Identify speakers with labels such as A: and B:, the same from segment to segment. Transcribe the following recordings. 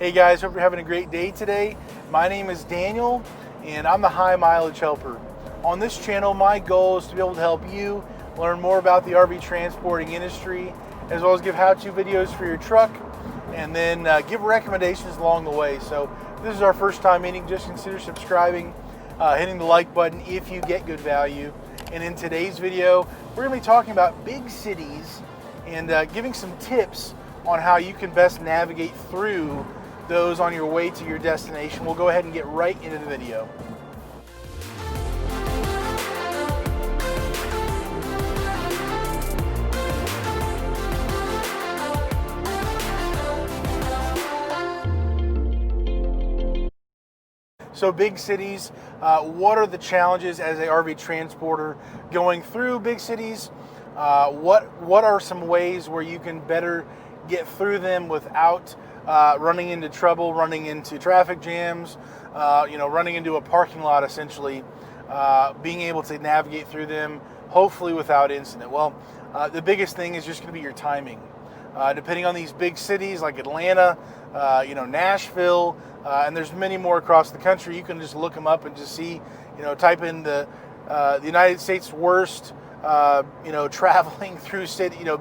A: Hey guys, hope you're having a great day today. My name is Daniel and I'm the High Mileage Helper. On this channel, my goal is to be able to help you learn more about the RV transporting industry, as well as give how-to videos for your truck, and then give recommendations along the way. So if this is our first time meeting, just consider subscribing, hitting the like button if you get good value. And in today's video, we're going to be talking about big cities and giving some tips on how you can best navigate through those on your way to your destination. We'll go ahead and get right into the video. So big cities, what are the challenges as a RV transporter going through big cities? What are some ways where you can better get through them without running into trouble, running into traffic jams, running into a parking lot essentially, being able to navigate through them, hopefully without incident? Well, the biggest thing is just going to be your timing. Depending on these big cities like Atlanta, Nashville, and there's many more across the country. You can just look them up and just see, type in the United States worst, traveling through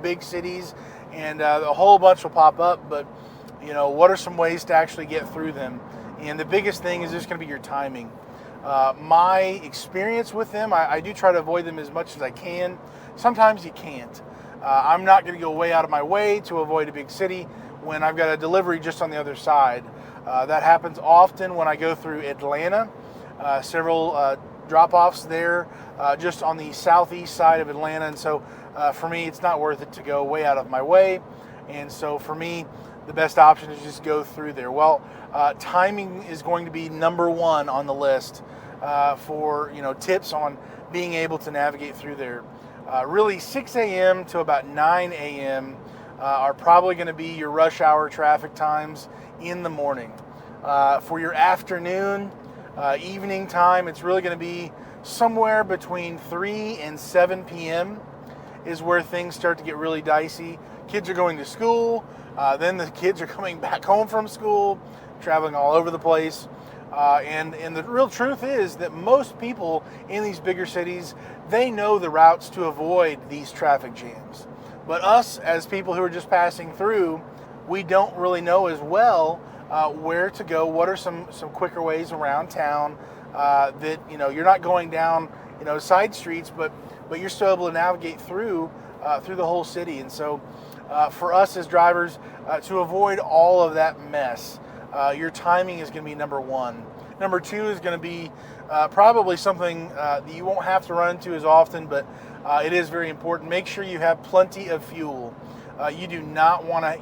A: big cities, and a whole bunch will pop up. But what are some ways to actually get through them? And the biggest thing is just going to be your timing. My experience with them, I do try to avoid them as much as I can. Sometimes you can't. I'm not going to go way out of my way to avoid a big city when I've got a delivery just on the other side. That happens often when I go through Atlanta. Several drop-offs there just on the southeast side of Atlanta. And so for me, it's not worth it to go way out of my way. And so for me, the best option is just go through there. Well, timing is going to be number one on the list for tips on being able to navigate through there. Really 6 a.m. to about 9 a.m. Are probably going to be your rush hour traffic times in the morning. For your afternoon, evening time, it's really going to be somewhere between 3 and 7 p.m. is where things start to get really dicey. Kids are going to school, then the kids are coming back home from school, traveling all over the place. And the real truth is that most people in these bigger cities, they know the routes to avoid these traffic jams. But us, as people who are just passing through, we don't really know as well where to go. What are some quicker ways around town that you're not going down side streets, but you're still able to navigate through the whole city. And so for us as drivers, to avoid all of that mess, your timing is going to be number one. Number two is going to be probably something that you won't have to run into as often, but it is very important. Make sure you have plenty of fuel. You do not want to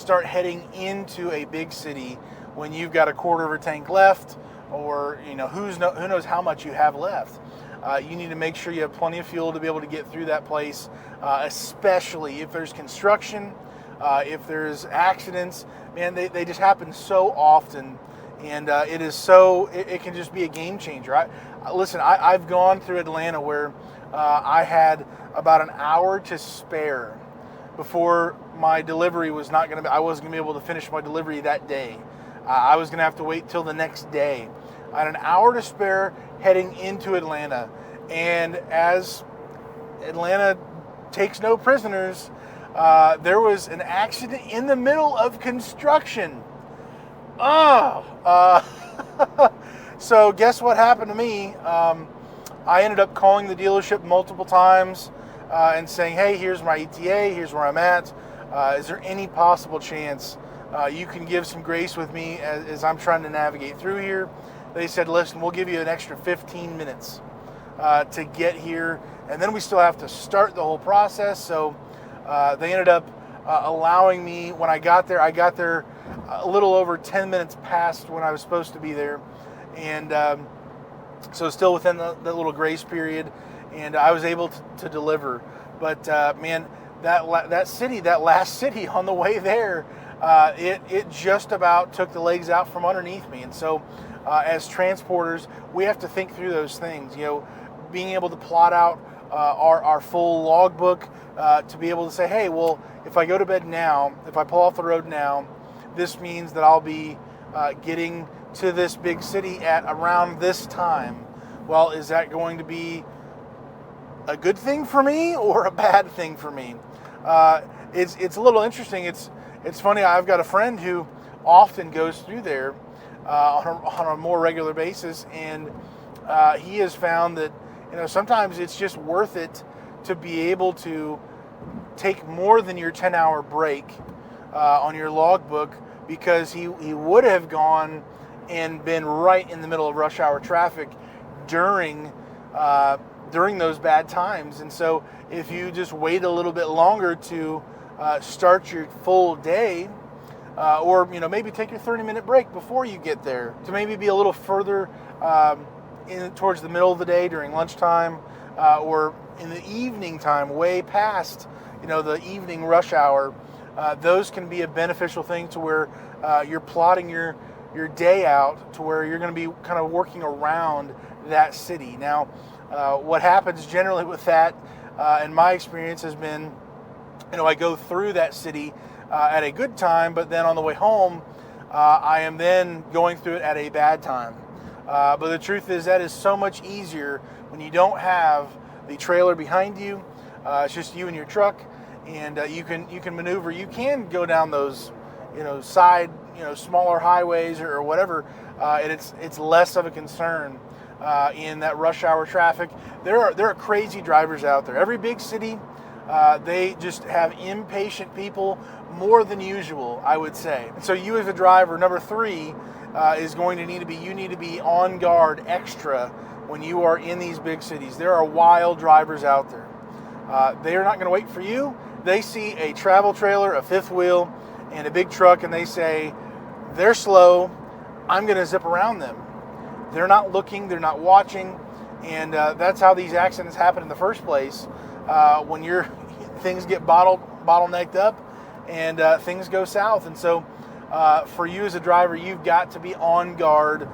A: start heading into a big city when you've got a quarter of a tank left, or who knows how much you have left. You need to make sure you have plenty of fuel to be able to get through that place, especially if there's construction, if there's accidents. Man, they just happen so often, and it can just be a game changer. Listen, I've gone through Atlanta where I had about an hour to spare before my delivery I wasn't going to be able to finish my delivery that day. I was going to have to wait till the next day. I had an hour to spare heading into Atlanta, and as Atlanta takes no prisoners, there was an accident in the middle of construction. So guess what happened to me? I ended up calling the dealership multiple times and saying, hey, here's my ETA, here's where I'm at. Is there any possible chance you can give some grace with me as I'm trying to navigate through here? They said, listen, we'll give you an extra 15 minutes to get here, and then we still have to start the whole process. So they ended up allowing me, when I got there a little over 10 minutes past when I was supposed to be there. And so still within the little grace period, and I was able to deliver. But man, that last city on the way there, it just about took the legs out from underneath me. And so as transporters, we have to think through those things. Being able to plot out our full logbook to be able to say, hey, well, if I go to bed now, if I pull off the road now, this means that I'll be getting to this big city at around this time. Well, is that going to be a good thing for me or a bad thing for me? It's a little interesting. It's funny. I've got a friend who often goes through there on a more regular basis, and he has found that sometimes it's just worth it to be able to take more than your 10-hour break on your logbook, because he would have gone and been right in the middle of rush hour traffic during those bad times. And so if you just wait a little bit longer to start your full day, or maybe take your 30-minute break before you get there, to maybe be a little further towards the middle of the day during lunchtime, or in the evening time, way past the evening rush hour, those can be a beneficial thing to where you're plotting your day out to where you're going to be kind of working around that city. Now, what happens generally with that, in my experience, has been, I go through that city at a good time, but then on the way home, I am then going through it at a bad time. But the truth is that is so much easier when you don't have the trailer behind you. It's just you and your truck, and you can maneuver. You can go down those side smaller highways or whatever, and it's less of a concern in that rush hour traffic. There are crazy drivers out there. Every big city, they just have impatient people more than usual, I would say. And so you as a driver, number 3, is going to need to be on guard extra when you are in these big cities. There are wild drivers out there. They are not going to wait for you. They see a travel trailer, a fifth wheel, and a big truck, and they say, they're slow, I'm going to zip around them. They're not looking, they're not watching, and that's how these accidents happen in the first place. When things get bottlenecked up and things go south. And so for you as a driver, you've got to be on guard,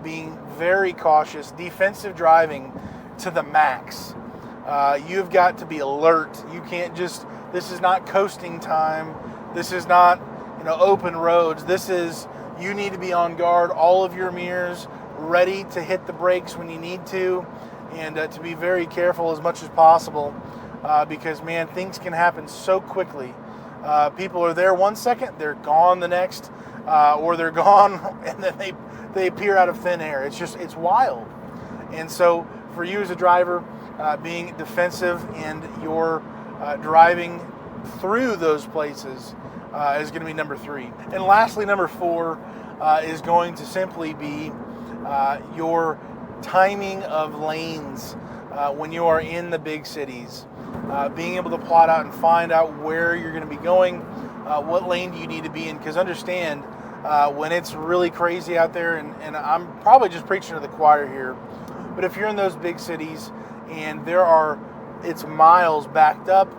A: being very cautious, defensive driving to the max. You've got to be alert. You can't this is not coasting time. This is not open roads. You need to be on guard, all of your mirrors ready to hit the brakes when you need to, and to be very careful as much as possible, because man, things can happen so quickly. People are there 1 second, they're gone the next, or they're gone and then they appear out of thin air. It's wild. And so for you as a driver, being defensive and your driving through those places is going to be number 3. And lastly, number 4 is going to simply be your timing of lanes when you are in the big cities. Being able to plot out and find out where you're going to be going, what lane do you need to be in, because understand when it's really crazy out there, and I'm probably just preaching to the choir here, but if you're in those big cities and it's miles backed up,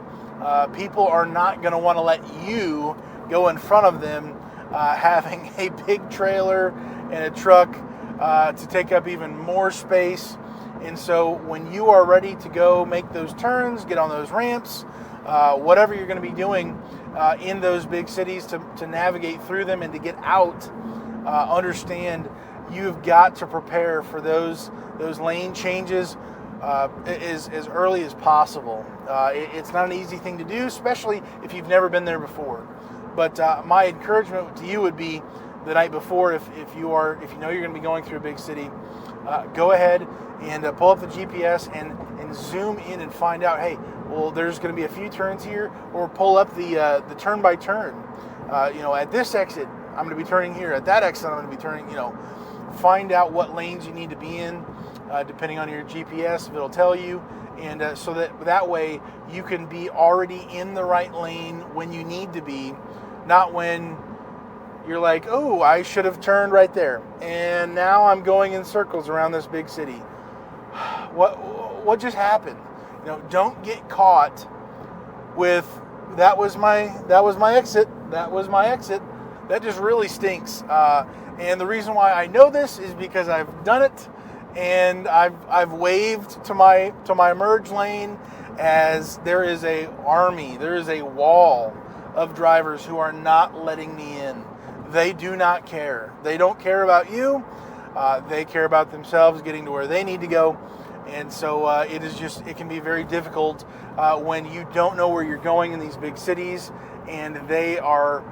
A: people are not going to want to let you go in front of them, having a big trailer and a truck to take up even more space. And so when you are ready to go make those turns, get on those ramps, whatever you're going to be doing in those big cities to navigate through them and to get out, understand you've got to prepare for those lane changes as early as possible. It's not an easy thing to do, especially if you've never been there before. But my encouragement to you would be the night before, if you know you're going to be going through a big city, go ahead and pull up the GPS and zoom in and find out, hey, well, there's going to be a few turns here, or pull up the turn by turn. At this exit, I'm going to be turning here. At that exit, I'm going to be turning. Find out what lanes you need to be in, depending on your GPS, if it'll tell you, and so that way you can be already in the right lane when you need to be, not when you're like, oh, I should have turned right there, and now I'm going in circles around this big city. What just happened? Don't get caught with that was my exit. That was my exit. That just really stinks. And the reason why I know this is because I've done it, and I've waved to my merge lane as there is a wall of drivers who are not letting me in. they do not care. They don't care about you. They care about themselves getting to where they need to go. And so it can be very difficult when you don't know where you're going in these big cities and they are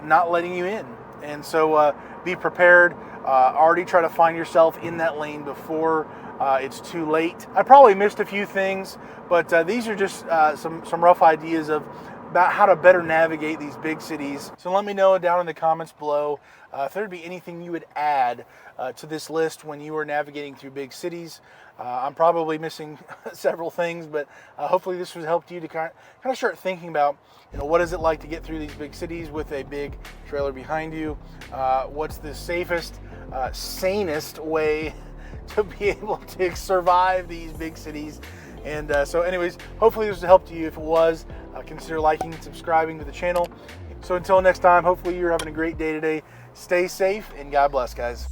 A: not letting you in. And so be prepared. Already try to find yourself in that lane before it's too late. I probably missed a few things, but these are just some rough ideas about how to better navigate these big cities. So let me know down in the comments below if there'd be anything you would add to this list when you are navigating through big cities. I'm probably missing several things, but hopefully this has helped you to kind of start thinking about, what is it like to get through these big cities with a big trailer behind you? What's the safest, sanest way to be able to survive these big cities? And so anyways, hopefully this helped you. If it was, consider liking and subscribing to the channel. So until next time, hopefully you're having a great day today. Stay safe and God bless, guys.